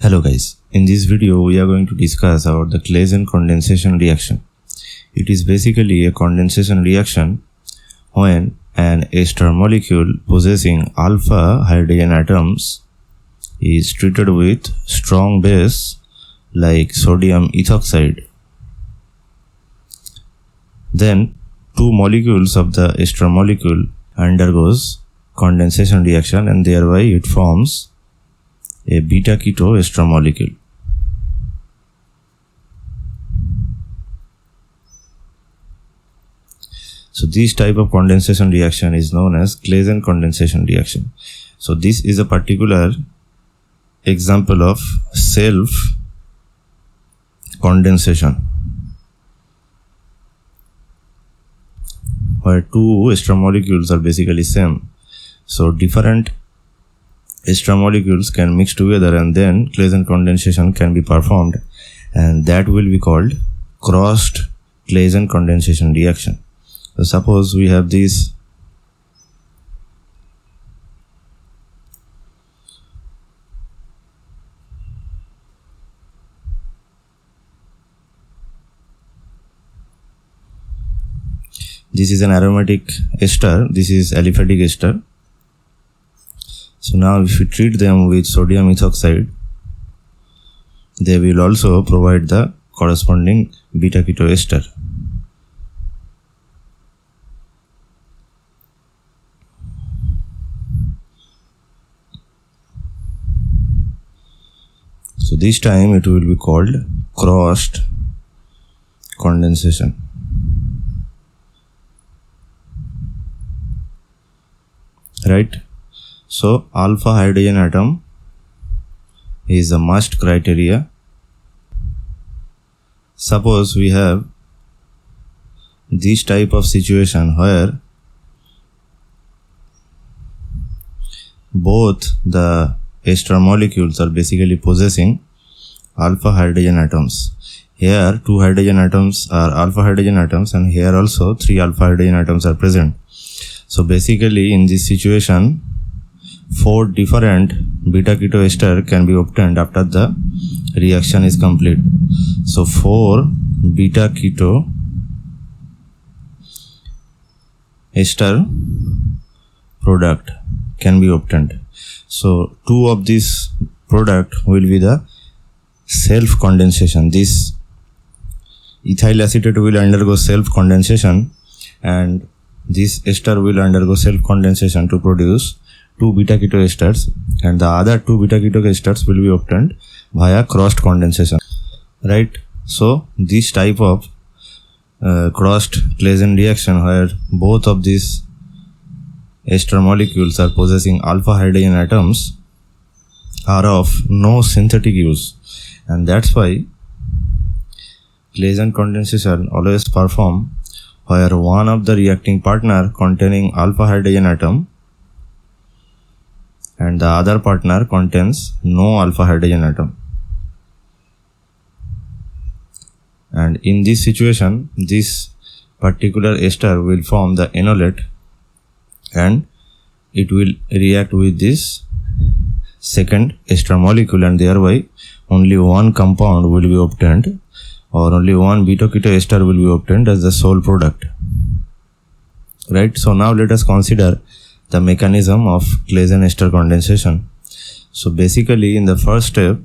Hello guys, in this video we are going to discuss about the Claisen condensation reaction. It is basically a condensation reaction when an ester molecule possessing alpha hydrogen atoms is treated with strong base like sodium ethoxide. Then two molecules of the ester molecule undergoes condensation reaction and thereby it forms a beta keto ester molecule. So this type of condensation reaction is known as Claisen condensation reaction. So this is a particular example of self condensation where two ester molecules are basically same. So different ester molecules can mix together and then Claisen condensation can be performed, and that will be called crossed Claisen condensation reaction. So suppose we have this is an aromatic ester, this is aliphatic ester. So now if we treat them with sodium ethoxide, they will also provide the corresponding beta keto ester. So this time it will be called crossed condensation. Right? So alpha hydrogen atom is a must criteria. Suppose we have this type of situation where both the ester molecules are basically possessing alpha hydrogen atoms. Here two hydrogen atoms are alpha hydrogen atoms and here also three alpha hydrogen atoms are present. So basically in this situation 4 different beta keto ester can be obtained after the reaction is complete. So 4 beta keto ester product can be obtained. So 2 of this product will be the self condensation. This ethyl acetate will undergo self condensation and this ester will undergo self condensation to produce 2 beta keto esters, and the other 2 beta keto esters will be obtained via crossed condensation. Right? So this type of crossed Claisen reaction where both of these ester molecules are possessing alpha hydrogen atoms are of no synthetic use, and that's why Claisen condensation always perform where one of the reacting partner containing alpha hydrogen atom and the other partner contains no alpha hydrogen atom. And in this situation, this particular ester will form the enolate and it will react with this second ester molecule, and thereby only one compound will be obtained, or only one beta keto ester will be obtained as the sole product. Right? So now let us consider the mechanism of Claisen ester condensation. So basically in the first step,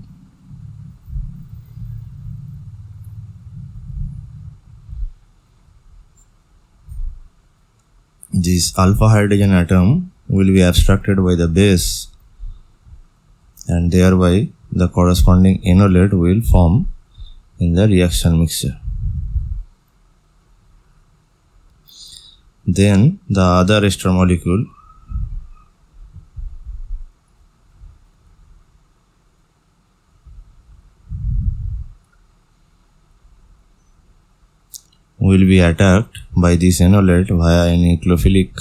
this alpha hydrogen atom will be abstracted by the base and thereby the corresponding enolate will form in the reaction mixture. Then the other ester molecule will be attacked by this enolate via a nucleophilic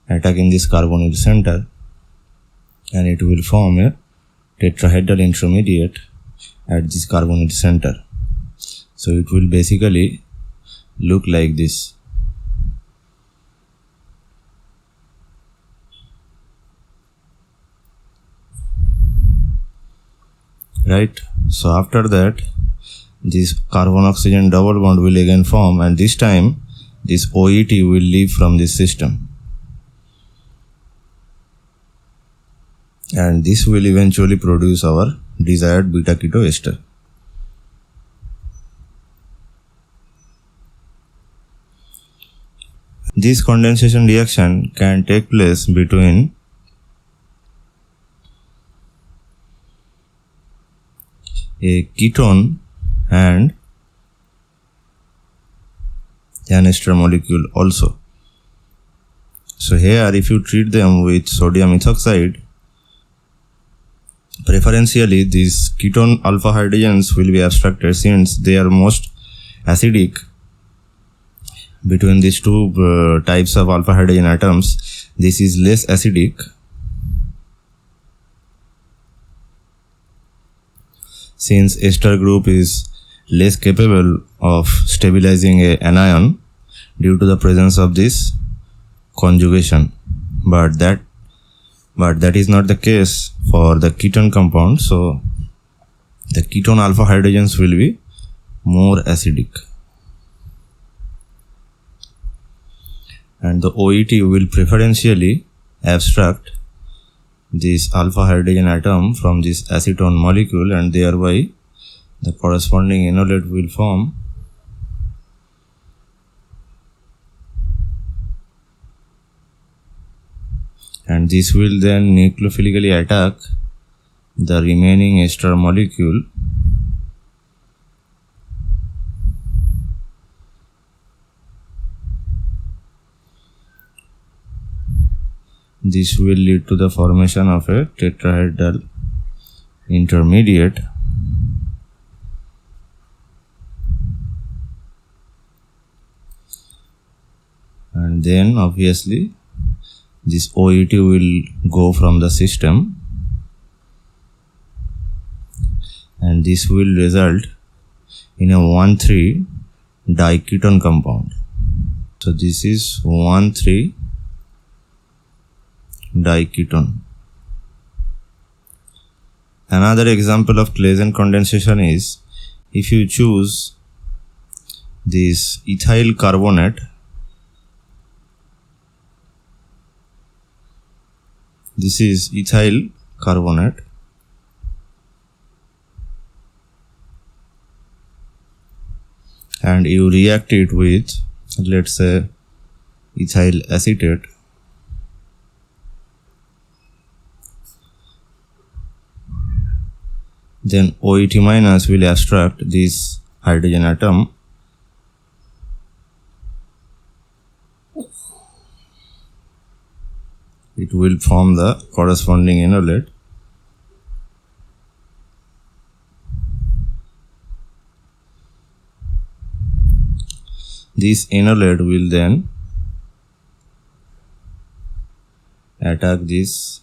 attack in this carbonyl center, and it will form a tetrahedral intermediate at this carbonyl center. So it will basically look like this. right? So after that, this carbon oxygen double bond will again form, and this time this OET will leave from this system, and this will eventually produce our desired beta keto ester. This condensation reaction can take place between a ketone and an ester molecule also. So here, if you treat them with sodium ethoxide, preferentially these ketone alpha hydrogens will be abstracted since they are most acidic. Between these two types of alpha hydrogen atoms, this is less acidic. Since ester group is less capable of stabilizing an anion due to the presence of this conjugation, but that is not the case for the ketone compound. So the ketone alpha hydrogens will be more acidic, and the OET will preferentially abstract this alpha hydrogen atom from this acetone molecule, and thereby the corresponding enolate will form. And this will then nucleophilically attack the remaining ester molecule, this will lead to the formation of a tetrahedral intermediate, and then obviously this OET will go from the system, and this will result in a 1,3 diketone compound. So this is 1,3 diketone. Another example of Claisen condensation is if you choose this ethyl carbonate, this is ethyl carbonate, and you react it with, let's say, ethyl acetate, then OET minus will abstract this hydrogen atom, it will form the corresponding enolate, this enolate will then attack this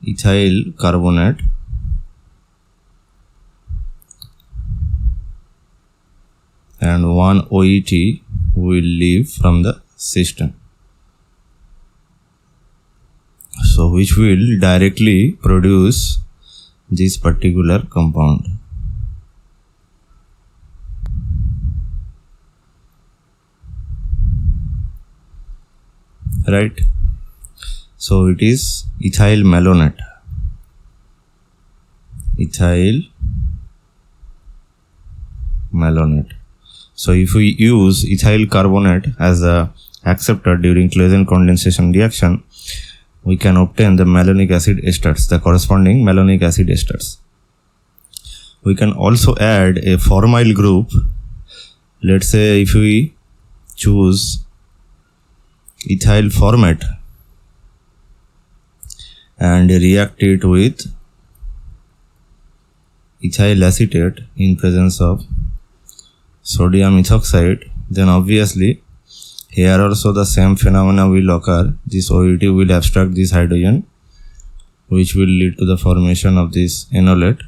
ethyl carbonate, and one OET will leave from the system, so which will directly produce this particular compound. Right? So it is ethyl malonate. Ethyl malonate. So if we use ethyl carbonate as a acceptor during Claisen condensation reaction, we can obtain the malonic acid esters, the corresponding malonic acid esters. We can also add a formyl group. Let's say if we choose ethyl formate and react it with ethyl acetate in presence of sodium ethoxide, then obviously here also the same phenomena will occur. This OET will abstract this hydrogen, which will lead to the formation of this enolate,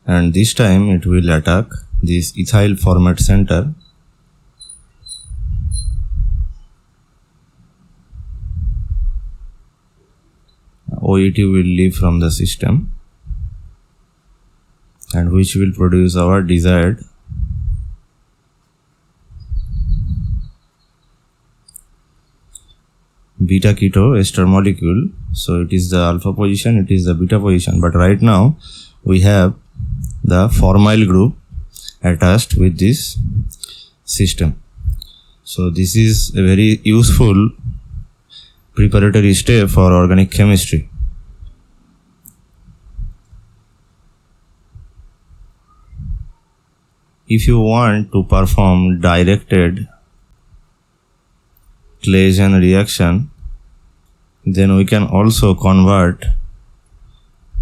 and this time it will attack this ethyl formate center, OET will leave from the system and which will produce our desired beta keto ester molecule. So it is the alpha position, it is the beta position, but right now we have the formyl group attached with this system. So this is a very useful preparatory step for organic chemistry. If you want to perform directed Claisen reaction, then we can also convert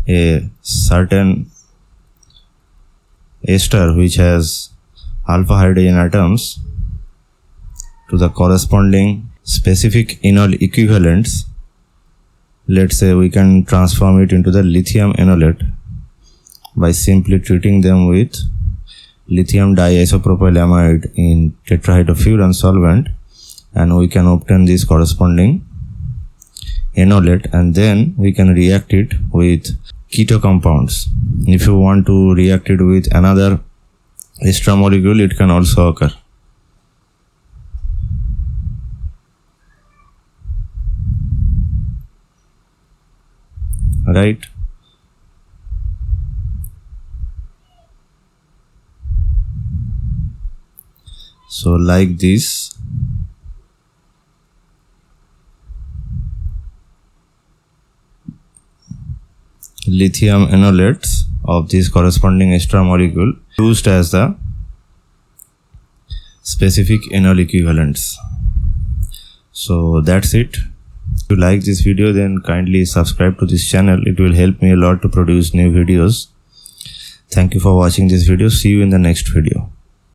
a certain ester which has alpha hydrogen atoms to the corresponding specific enol equivalents. Let's say we can transform it into the lithium enolate by simply treating them with lithium diisopropylamide in tetrahydrofuran solvent, and we can obtain this corresponding enolate, and then we can react it with keto compounds. If you want to react it with another ester molecule, it can also occur. Right? So like this, lithium enolates of this corresponding ester molecule used as the specific enol equivalents. So that's it. If you like this video, then kindly subscribe to this channel. It will help me a lot to produce new videos. Thank you for watching this video. See you in the next video.